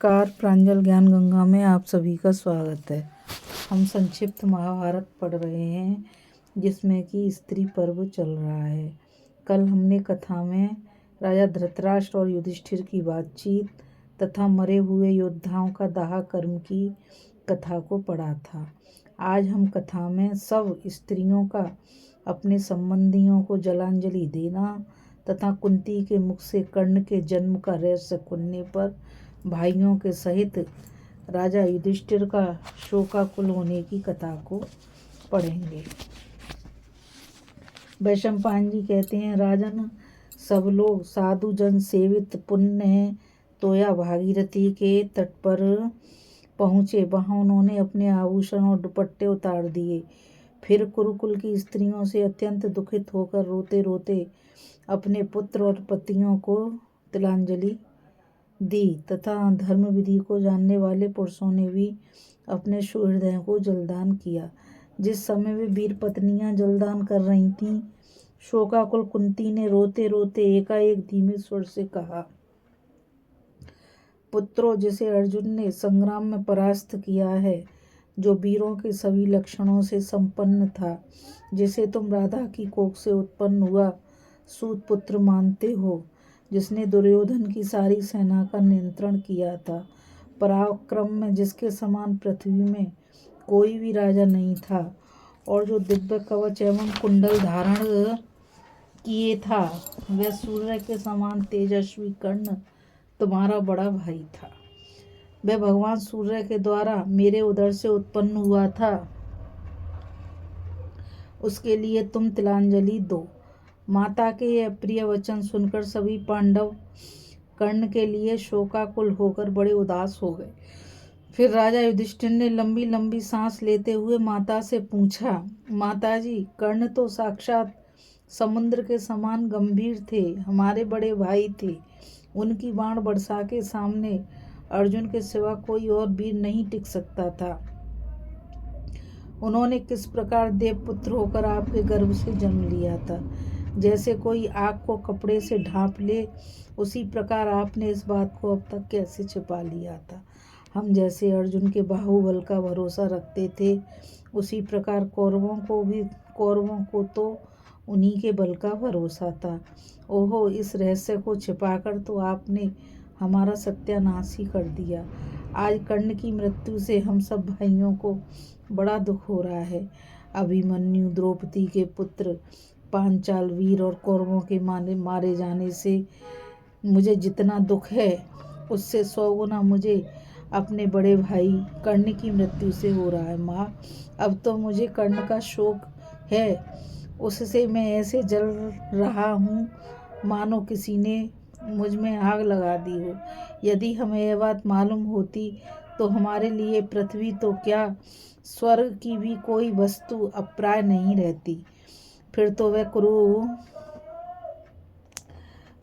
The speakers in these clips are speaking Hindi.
नमस्कार, प्रांजल ज्ञान गंगा में आप सभी का स्वागत है। हम संक्षिप्त महाभारत पढ़ रहे हैं जिसमें कि स्त्री पर्व चल रहा है। कल हमने कथा में राजा धृतराष्ट्र और युधिष्ठिर की बातचीत तथा मरे हुए योद्धाओं का दाह कर्म की कथा को पढ़ा था। आज हम कथा में सब स्त्रियों का अपने संबंधियों को जलांजलि देना तथा कुंती के मुख से कर्ण के जन्म का रहस्य खुलने पर भाइयों के सहित राजा युधिष्ठिर का शोकाकुल होने की कथा को पढ़ेंगे। वैशंपायन जी कहते हैं, राजन सब लोग साधु जन सेवित पुण्य है तोया भागीरथी के तट पर पहुँचे। वहाँ उन्होंने अपने आभूषण और दुपट्टे उतार दिए। फिर कुरुकुल की स्त्रियों से अत्यंत दुखित होकर रोते रोते अपने पुत्र और पतियों को तिलांजलि दी तथा धर्म विधि को जानने वाले पुरुषों ने भी अपने सुहृदय को जलदान किया। जिस समय वे वीर पत्नियां जलदान कर रही थीं, शोकाकुल कुंती ने रोते रोते एकाएक धीमे स्वर से कहा, पुत्रों, जिसे अर्जुन ने संग्राम में परास्त किया है, जो वीरों के सभी लक्षणों से संपन्न था, जिसे तुम राधा की कोख से उत्पन्न हुआ सूत पुत्र मानते हो, जिसने दुर्योधन की सारी सेना का नियंत्रण किया था, पराक्रम में जिसके समान पृथ्वी में कोई भी राजा नहीं था, और जो दिव्य कवच एवं कुंडल धारण किए था, वह सूर्य के समान तेजस्वी कर्ण तुम्हारा बड़ा भाई था। वह भगवान सूर्य के द्वारा मेरे उदर से उत्पन्न हुआ था। उसके लिए तुम तिलांजलि दो। माता के यह प्रिय वचन सुनकर सभी पांडव कर्ण के लिए शोकाकुल होकर बड़े उदास हो गए। फिर राजा युधिष्ठिर ने लंबी लंबी सांस लेते हुए माता से पूछा, माताजी, कर्ण तो साक्षात समुद्र के समान गंभीर थे, हमारे बड़े भाई थे। उनकी बाण वर्षा के सामने अर्जुन के सिवा कोई और वीर नहीं टिक सकता था। उन्होंने किस प्रकार देवपुत्र होकर आपके गर्भ से जन्म लिया था। जैसे कोई आग को कपड़े से ढांप ले, उसी प्रकार आपने इस बात को अब तक कैसे छिपा लिया था। हम जैसे अर्जुन के बाहुबल का भरोसा रखते थे, उसी प्रकार कौरवों को तो उन्हीं के बल का भरोसा था। ओहो, इस रहस्य को छिपाकर तो आपने हमारा सत्यानाश ही कर दिया। आज कर्ण की मृत्यु से हम सब भाइयों को बड़ा दुख हो रहा है। अभिमन्यु, द्रौपदी के पुत्र पांचाल वीर और कौरवों के मारे जाने से मुझे जितना दुख है, उससे 100 गुना मुझे अपने बड़े भाई कर्ण की मृत्यु से हो रहा है। माँ, अब तो मुझे कर्ण का शोक है, उससे मैं ऐसे जल रहा हूँ मानो किसी ने मुझ में आग लगा दी हो। यदि हमें यह बात मालूम होती तो हमारे लिए पृथ्वी तो क्या, स्वर्ग की भी कोई वस्तु अप्राय नहीं रहती। फिर तो वह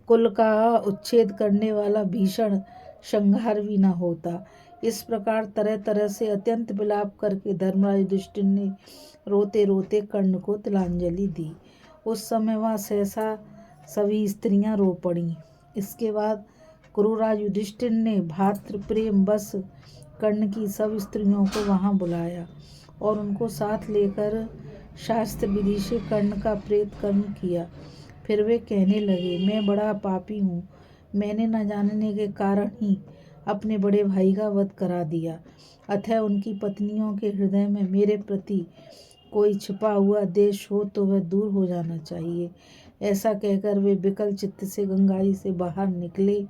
कुल का उच्छेद करने वाला भीषण संहार भी न होता। इस प्रकार तरह तरह से अत्यंत विलाप करके धर्मराज युधिष्ठिर ने रोते रोते कर्ण को तिलांजलि दी। उस समय वह सहसा सभी स्त्रियां रो पड़ीं। इसके बाद कुरुराज युधिष्ठिर ने भातृ प्रेम बस कर्ण की सब स्त्रियों को वहां बुलाया और उनको साथ लेकर शास्त्र विधि से कर्ण का प्रेत कर्म किया। फिर वे कहने लगे, मैं बड़ा पापी हूँ, मैंने न जानने के कारण ही अपने बड़े भाई का वध करा दिया। अतः उनकी पत्नियों के हृदय में मेरे प्रति कोई छिपा हुआ द्वेष हो तो वह दूर हो जाना चाहिए। ऐसा कहकर वे विकल चित्त से गंगा जी से बाहर निकले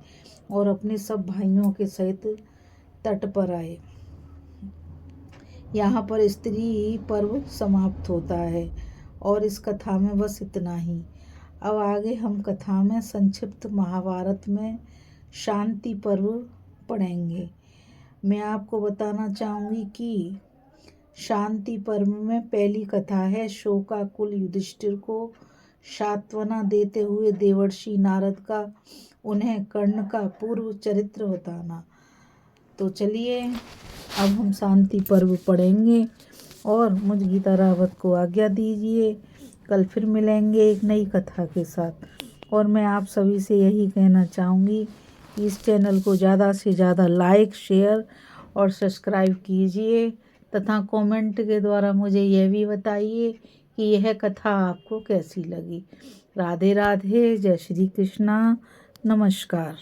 और अपने सब भाइयों के सहित तट पर आए। यहाँ पर स्त्री पर्व समाप्त होता है और इस कथा में बस इतना ही। अब आगे हम कथा में संक्षिप्त महाभारत में शांति पर्व पढ़ेंगे। मैं आपको बताना चाहूँगी कि शांति पर्व में पहली कथा है शोकाकुल युधिष्ठिर को सांत्वना देते हुए देवर्षि नारद का उन्हें कर्ण का पूर्व चरित्र बताना। तो चलिए अब हम शांति पर्व पढ़ेंगे और मुझ गीता रावत को आज्ञा दीजिए। कल फिर मिलेंगे एक नई कथा के साथ। और मैं आप सभी से यही कहना चाहूँगी इस चैनल को ज़्यादा से ज़्यादा लाइक, शेयर और सब्सक्राइब कीजिए तथा कमेंट के द्वारा मुझे यह भी बताइए कि यह कथा आपको कैसी लगी। राधे राधे, जय श्री कृष्णा, नमस्कार।